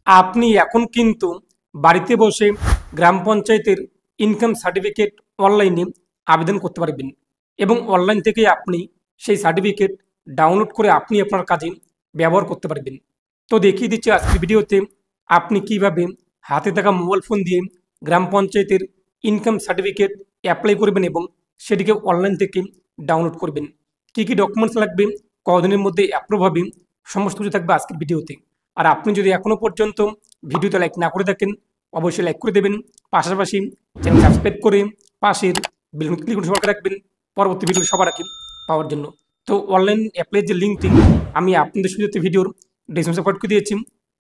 আপনি এখন কিন্তু বাড়িতে বসে গ্রাম পঞ্চায়েতের ইনকাম সার্টিফিকেট অনলাইনে আবেদন করতে পারবেন এবং অনলাইন থেকে আপনি সেই সার্টিফিকেট ডাউনলোড করে আপনি আপনার কাজে ব্যবহার করতে পারবেন। তো দেখিয়ে দিচ্ছি আজকের ভিডিওতে আপনি কিভাবে হাতে থাকা মোবাইল ফোন দিয়ে গ্রাম পঞ্চায়েতের ইনকাম সার্টিফিকেট অ্যাপ্লাই করবেন এবং সেটিকে অনলাইন থেকে ডাউনলোড করবেন। কী কী ডকুমেন্টস লাগবে, কদিনের মধ্যে অ্যাপ্রুভ হবে, সমস্ত কিছু থাকবে আজকের ভিডিওতে। আর আপনি যদি এখনও পর্যন্ত ভিডিওতে লাইক না করে থাকেন অবশ্যই লাইক করে দেবেন, পাশাপাশি চ্যানেল সাবস্ক্রাইব করে পাশের বেল ক্লিক করে সবাইকে রাখবেন পরবর্তী ভিডিও সবার আগে পাওয়ার জন্য। তো অনলাইন অ্যাপ্লাইয়ের যে লিঙ্কটি আমি আপনাদের সুযোগ ভিডিওর ডিসক্রিপশনে প্রোভাইড করে দিয়েছি।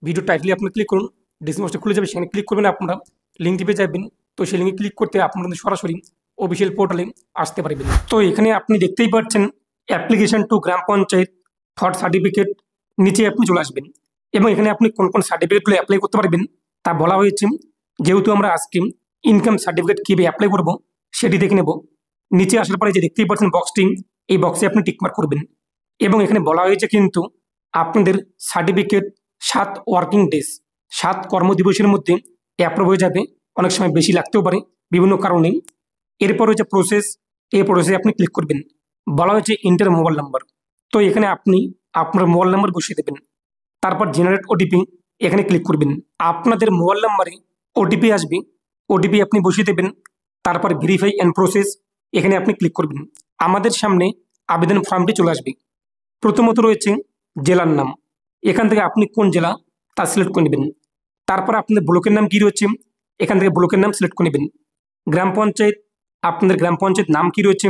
ভিডিও টাইটেলে আপনি ক্লিক করুন, ডিসক্রিপশনটা খুলে যাবে, সেখানে ক্লিক করবেন, আপনারা লিঙ্কটি পেয়ে যাবেন। তো সেই লিঙ্কে ক্লিক করতে আপনারা সরাসরি অফিসিয়াল পোর্টালে আসতে পারবেন। তো এখানে আপনি দেখতেই পাচ্ছেন application to gram panchayat for certificate, নিচে আপনি চলে আসবেন এবং এখানে আপনি কোন কোন সার্টিফিকেটগুলো অ্যাপ্লাই করতে পারবেন তা বলা হয়েছে। যেহেতু আমরা আজকে ইনকাম সার্টিফিকেট কীভাবে অ্যাপ্লাই করব সেটি দেখে নেব। নিচে আসার পরে যে দেখতেই পাচ্ছেন বক্সটি, এই বক্সে আপনি টিকমার্ক করবেন এবং এখানে বলা হয়েছে কিন্তু আপনাদের সার্টিফিকেট 7 ওয়ার্কিং ডেজ, 7 কর্মদিবসের মধ্যে অ্যাপ্রুভ হয়ে যাবে। অনেক সময় বেশি লাগতেও পারে বিভিন্ন কারণে। এরপর হচ্ছে প্রসেস, এই প্রসেসে আপনি ক্লিক করবেন। বলা হয়েছে ইন্টার মোবাইল নাম্বার, তো এখানে আপনি আপনার মোবাইল নাম্বার বসিয়ে দেবেন। তারপর জেনারেট ওটিপি, এখানে ক্লিক করবেন। আপনাদের মোবাইল নাম্বারে ওটিপি আসবে, ওটিপি আপনি বসিয়ে দেবেন। তারপর ভেরিফাই অ্যান্ড প্রসেস, এখানে আপনি ক্লিক করবেন। আমাদের সামনে আবেদন ফর্মটি চলে আসবে। প্রথমত রয়েছে জেলার নাম, এখান থেকে আপনি কোন জেলা তা সিলেক্ট করে নেবেন। তারপর আপনাদের ব্লকের নাম কী রয়েছে, এখান থেকে ব্লকের নাম সিলেক্ট করে নেবেন। গ্রাম পঞ্চায়েত, আপনাদের গ্রাম পঞ্চায়েত নাম কী রয়েছে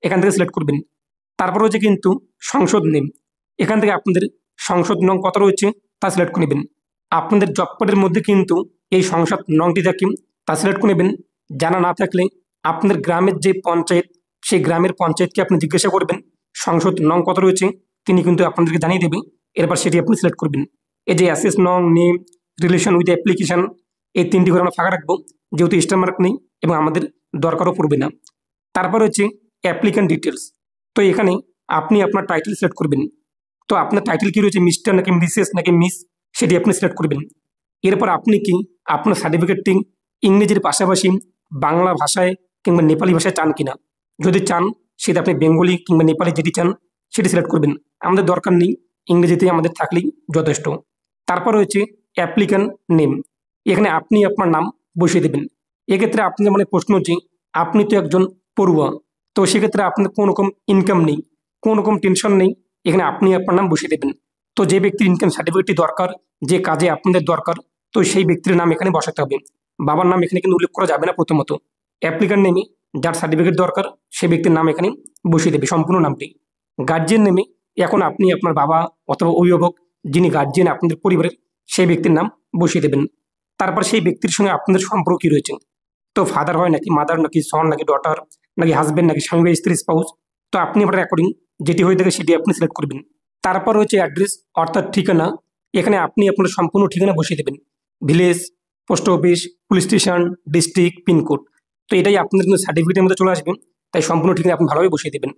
এখান থেকে সিলেক্ট করবেন। তারপর হচ্ছে কিন্তু সংসদ নেম, এখান থেকে আপনাদের সংসদ নং কত রয়েছে তা সিলেক্ট করে নেবেন। আপনাদের জব কোডের মধ্যে কিন্তু এই সংসদ নংটি থাকে, তা সিলেক্ট করে নেবেন। জানা না থাকলে আপনাদের গ্রামের যে পঞ্চায়েত, সেই গ্রামের পঞ্চায়েতকে আপনি জিজ্ঞাসা করবেন সংসদ নং কত রয়েছে, তিনি কিন্তু আপনাদেরকে জানিয়ে দেবে। এরপর সেটি আপনি সিলেক্ট করবেন। এই যে অ্যাসেস নং, নেম, রিলেশন উইথ অ্যাপ্লিকেশন, এই 3টি করে আমরা ফাঁকা রাখবো, যেহেতু স্টার মার্ক নেই এবং আমাদের দরকারও পড়বে না। তারপর হচ্ছে অ্যাপ্লিক্যান্ট ডিটেলস, তো এখানে আপনি আপনার টাইটেল সিলেক্ট করবেন। তো আপনার টাইটেল কী রয়েছে, মিস্টার নাকি মিসেস নাকি মিস, সেটি আপনি সিলেক্ট করবেন। এরপর আপনি কি আপনার সার্টিফিকেটটি ইংরেজির পাশাপাশি বাংলা ভাষায় কিংবা নেপালি ভাষায় চান কিনা, যদি চান সেটা আপনি বেঙ্গলি কিংবা নেপালি যেটি চান সেটি সিলেক্ট করবেন। আমাদের দরকার নেই, ইংরেজিতে আমাদের থাকলেই যথেষ্ট। তারপর রয়েছে অ্যাপ্লিক্যান্ট নেম, এখানে আপনি আপনার নাম বসিয়ে দেবেন। এক্ষেত্রে আপনাদের মনে প্রশ্ন যে আপনি তো একজন পড়ুয়া, তো সেক্ষেত্রে আপনার কোনো রকম ইনকাম নেই, কোনো রকম টেনশন নেই, এখানে আপনি আপনার নাম বসিয়ে দেবেন। তো যে ব্যক্তির ইনকাম সার্টিফিকেটটি দরকার, যে কাজে আপনাদের দরকার, তো সেই ব্যক্তির নাম এখানে বসাতে হবে। বাবার নাম এখানে কিন্তু উল্লেখ করা যাবে না। প্রথমত অ্যাপ্লিক্যান্ট নেমে যার সার্টিফিকেট দরকার সেই ব্যক্তির নাম এখানে বসিয়ে দেবে, সম্পূর্ণ নামটি। গার্জিয়ান নেমে এখন আপনি আপনার বাবা অথবা অভিভাবক, যিনি গার্জিয়ান আপনাদের পরিবারের, সেই ব্যক্তির নাম বসিয়ে দেবেন। তারপর সেই ব্যক্তির সঙ্গে আপনাদের সম্পর্ক কী রয়েছে, তো ফাদার হয় নাকি মাদার নাকি সন নাকি ডটার নাকি হাজব্যান্ড নাকি স্বামী বা স্ত্রী স্পাউস, তো আপনি আপনার অ্যাকর্ডিং যেটি হয়ে থাকে সেটি আপনি সিলেক্ট করবেন। তারপর হচ্ছে অ্যাড্রেস অর্থাৎ ঠিকানা, এখানে আপনি আপনার সম্পূর্ণ ঠিকানা বসিয়ে দেবেন। Village, post office, police station, district, pin code, তো এটাই আপনাদের কিন্তু সার্টিফিকেটের মধ্যে চলে আসবে, তাই সম্পূর্ণ ঠিকানা আপনি ভালোভাবে বসিয়ে দেবেন।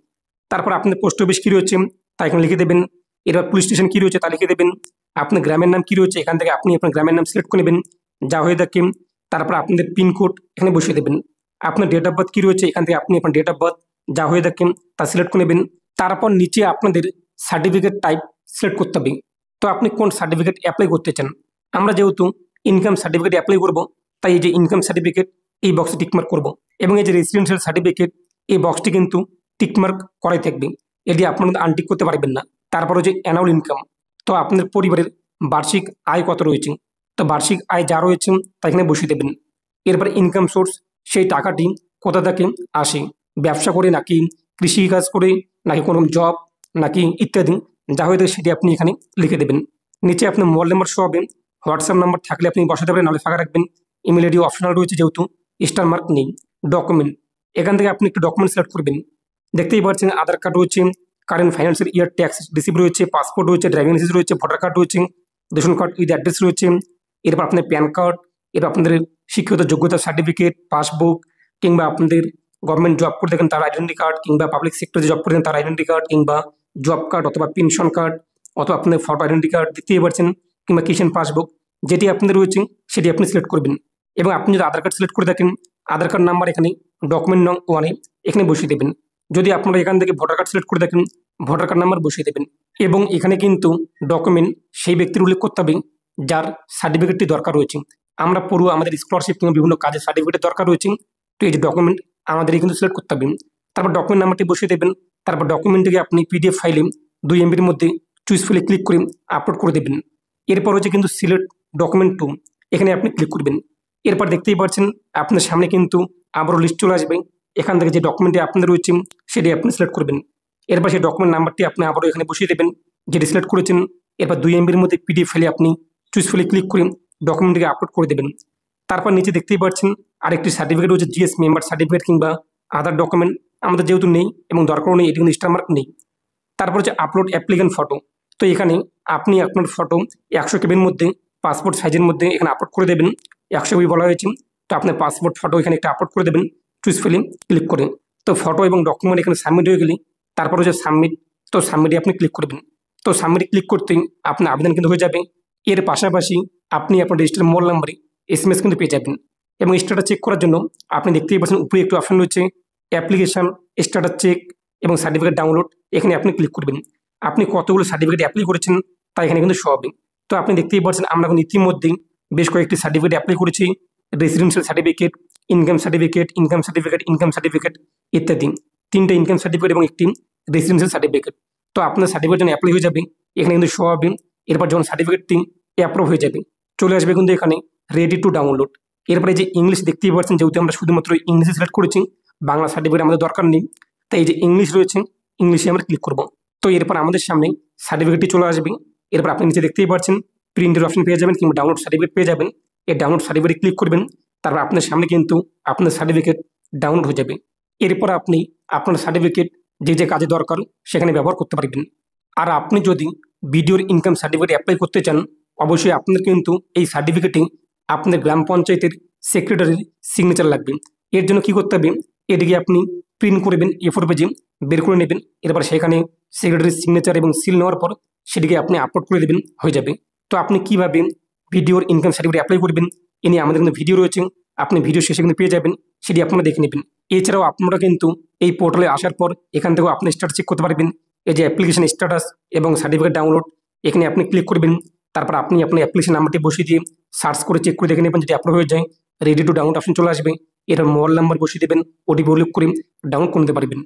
তারপর আপনাদের পোস্ট অফিস কী রয়েছে তা এখানে লিখে দেবেন। এবার পুলিশ স্টেশন কী রয়েছে তা লিখে দেবেন। আপনার গ্রামের নাম কী রয়েছে এখান থেকে আপনি আপনার গ্রামের নাম সিলেক্ট করে নেবেন যা হয়ে থাকে। তারপর আপনাদের পিনকোড এখানে বসিয়ে দেবেন। আপনার ডেট অফ বার্থ কী রয়েছে এখান থেকে আপনি আপনার ডেট অফ বার্থ যা হয়ে থাকে তা সিলেক্ট করে নেবেন। তারপর নিচে আপনাদের সার্টিফিকেট টাইপ সিলেক্ট করতে হবে, তো আপনি কোন সার্টিফিকেট অ্যাপ্লাই করতে চান। আমরা যেহেতু ইনকাম সার্টিফিকেট অ্যাপ্লাই করব, তাই এই যে ইনকাম সার্টিফিকেট এই বক্সে টিকমার্ক করব এবং এই যে রেসিডেন্সিয়াল সার্টিফিকেট এই বক্সটি কিন্তু টিকমার্ক করাই থাকবে, এটি আপনারা আনটিক করতে পারবেন না। তারপর হচ্ছে অ্যানুয়াল ইনকাম, তো আপনাদের পরিবারের বার্ষিক আয় কত রয়েছে, তো বার্ষিক আয় যা রয়েছে তা এখানে বসিয়ে দেবেন। এরপর ইনকাম সোর্স, সেই টাকাটি কোথা থেকে আসে, ব্যবসা করে নাকি কৃষিকাজ করে নাকি কোনো জব নাকি ইত্যাদি, যা হয়ে থাকে সেটি আপনি এখানে লিখে দেবেন। নিচে আপনার মোবাইল নাম্বার শো হবে, হোয়াটসঅ্যাপ নাম্বার থাকলে আপনি বসাতে পারেন, নাহলে ফাঁকা রাখবেন। ইমেল আইডি অপশনাল রয়েছে যেহেতু স্টার মার্ক নেই। ডকুমেন্ট, এখান থেকে আপনি একটু ডকুমেন্ট সিলেক্ট করবেন। দেখতেই পাচ্ছেন আধার কার্ড রয়েছে, current financial year tax receive রয়েছে, পাসপোর্ট রয়েছে, ড্রাইভিং লাইসেন্স রয়েছে, ভোটার কার্ড রয়েছে, রেশন কার্ড উইথ অ্যাড্রেস রয়েছে। এরপর আপনার প্যান কার্ড, এরপর আপনাদের শিক্ষিত যোগ্যতার সার্টিফিকেট, পাসবুক, কিংবা আপনাদের গভর্নমেন্ট জব করে দেখেন তার আইডেন্টি কার্ড, কিংবা পাবলিক সেক্টরে জব করে তার আইডেন্টি কার্ড, কিংবা জব কার্ড অথবা পেনশন কার্ড অথবা আপনাদের ফটো আইডেন্টি কার্ড দেখতেই পাচ্ছেন, কিংবা কিষাণ পাসবুক, যেটি আপনাদের রয়েছে সেটি আপনি সিলেক্ট করবেন। এবং আপনি যদি আধার কার্ড সিলেক্ট করে থাকেন, আধার কার্ড নাম্বার এখানে ডকুমেন্ট নং 1 এখানে বসিয়ে দেবেন। যদি আপনারা এখান থেকে ভোটার কার্ড সিলেক্ট করে থাকেন, ভোটার কার্ড নাম্বার বসিয়ে দেবেন। এবং এখানে কিন্তু ডকুমেন্ট সেই ব্যক্তির উল্লেখ করতে হবে যার সার্টিফিকেটটি দরকার রয়েছে। আমরা পুরো আমাদের স্কলারশিপ কিংবা বিভিন্ন কাজের সার্টিফিকেটের দরকার রয়েছে, তো এই যে ডকুমেন্ট আমাদের কিন্তু সিলেক্ট করতে হবে। তারপর ডকুমেন্ট নাম্বারটি বসিয়ে দেবেন। তারপর ডকুমেন্টটিকে আপনি পিডিএফ ফাইলে 2 MBর মধ্যে চুজ ফাইলে ক্লিক করে আপলোড করে দেবেন। এরপর হচ্ছে কিন্তু সিলেক্ট ডকুমেন্ট টু, এখানে আপনি ক্লিক করবেন। এরপর দেখতেই পাচ্ছেন আপনার সামনে কিন্তু আবারও লিস্ট চলে আসবে। এখান থেকে যে ডকুমেন্টটি আপনাদের রয়েছে সেটি আপনি সিলেক্ট করবেন। এরপর সেই ডকুমেন্ট নাম্বারটি আপনি আবারও এখানে বসিয়ে দেবেন যেটি সিলেক্ট করেছেন। এরপর 2 MBর মধ্যে পিডিএফ ফাইলে আপনি চুজ ফাইলে ক্লিক করে ডকুমেন্টটিকে আপলোড করে দেবেন। তারপর নিচে দেখতেই পাচ্ছেন আরেকটি সার্টিফিকেট হচ্ছে জিএস মেম্বার সার্টিফিকেট কিংবা আধার ডকুমেন্ট, আমাদের যেহেতু নেই এবং দরকারও নেই, এটি কিন্তু স্টার মার্ক নেই। তারপর হচ্ছে আপলোড অ্যাপ্লিকেন্ট ফটো, তো এখানে আপনি আপনার ফটো 100 কেবির মধ্যে পাসপোর্ট সাইজের মধ্যে এখানে আপলোড করে দেবেন। 100 কেবি বলা হয়েছে, তো আপনার পাসপোর্ট ফটো এখানে একটা আপলোড করে দেবেন চুজ ফাইলে ক্লিক করে। তো ফটো এবং ডকুমেন্ট এখানে সাবমিট হয়ে গেলে তারপর হচ্ছে সাবমিট, তো সাবমিটে আপনি ক্লিক করবেন। তো সাবমিটে ক্লিক করতেই আপনার আবেদন কিন্তু হয়ে যাবে। এর পাশাপাশি আপনি আপনার রেজিস্টার মোবাইল নাম্বারে SMS কিন্তু পেয়ে যাবেন। এবং স্ট্যাটাস চেক করার জন্য আপনি দেখতেই পাচ্ছেন উপরে একটু অপশন রয়েছে অ্যাপ্লিকেশন, স্ট্যাটাস চেক এবং সার্টিফিকেট ডাউনলোড, এখানে আপনি ক্লিক করবেন। আপনি কতগুলো সার্টিফিকেট অ্যাপ্লাই করেছেন তা এখানে কিন্তু শো হবে। তো আপনি দেখতেই পাচ্ছেন আমরা এখন ইতিমধ্যেই বেশ কয়েকটি সার্টিফিকেট অ্যাপ্লাই করেছি, residential certificate, income certificate, income certificate ইত্যাদি। 3টে ইনকাম সার্টিফিকেট এবং 1টি রেসিডেন্সিয়াল সার্টিফিকেট। তো আপনার সার্টিফিকেট যখন অ্যাপ্লাই হয়ে যাবে এখানে কিন্তু শো হবে। এরপর যখন সার্টিফিকেটটি অ্যাপ্রুভ হয়ে যাবে চলে আসবে কিন্তু এখানে রেডি টু ডাউনলোড। এরপরে যে ইংলিশ দেখতেই পাচ্ছেন, যেহেতু আমরা শুধুমাত্র ইংলিশে সিলেক্ট করেছি, বাংলা সার্টিফিকেট আমাদের দরকার নেই, তাই এই যে ইংলিশ রয়েছে ইংলিশে আমরা ক্লিক করব। তো এরপর আমাদের সামনে সার্টিফিকেটটি চলে আসবে। এরপর আপনি নিচে দেখতেই পাচ্ছেন প্রিন্টের অপশন পেয়ে যাবেন কিংবা ডাউনলোড সার্টিফিকেট পেয়ে যাবেন। এই ডাউনলোড সার্টিফিকেট ক্লিক করবেন, তারপর আপনার সামনে কিন্তু আপনার সার্টিফিকেট ডাউনলোড হয়ে যাবে। এরপর আপনি আপনার সার্টিফিকেট যে যে কাজে দরকার সেখানে ব্যবহার করতে পারবেন। আর আপনি যদি ভিডিওর ইনকাম সার্টিফিকেট অ্যাপ্লাই করতে চান, অবশ্যই আপনার কিন্তু এই সার্টিফিকেটে আপনার গ্রাম পঞ্চায়েতের সেক্রেটারির সিগনেচার লাগবে। এর জন্য কি করতে হবে, এটিকে আপনি প্রিন্ট করবেন, A4 পেজে বের করে নেবেন। এরপর সেখানে সেক্রেটারির সিগনেচার এবং সিল নেওয়ার পর সেটিকে আপনি আপলোড করে দেবেন, হয়ে যাবে। তো আপনি কিভাবে ভিডিওর ইনকাম সার্টিফিকেট অ্যাপ্লাই করবেন এ নিয়ে আমাদের কিন্তু ভিডিও রয়েছে, আপনি ভিডিও শেষে কিন্তু পেয়ে যাবেন, সেটি আপনারা দেখে নেবেন। এছাড়াও আপনারা কিন্তু এই পোর্টালে আসার পর এখান থেকেও আপনি স্ট্যাটাস চেক করতে পারবেন। এই যে অ্যাপ্লিকেশন স্ট্যাটাস এবং সার্টিফিকেট ডাউনলোড, এখানে আপনি ক্লিক করবেন। তারপর আপনি আপনার অ্যাপ্লিকেশন নাম্বারটি বসিয়ে দিয়ে সার্চ করে চেক করে দেখে নেবেন, যদি আপলোড হয়ে যায় রেডি টু ডাউনলোড অপশন চলে আসবে। এর মোবাইল নাম্বার বসিয়ে দেবেন, OTP উল্লেখ করে ডাউনলোড করে নিতে পারবেন।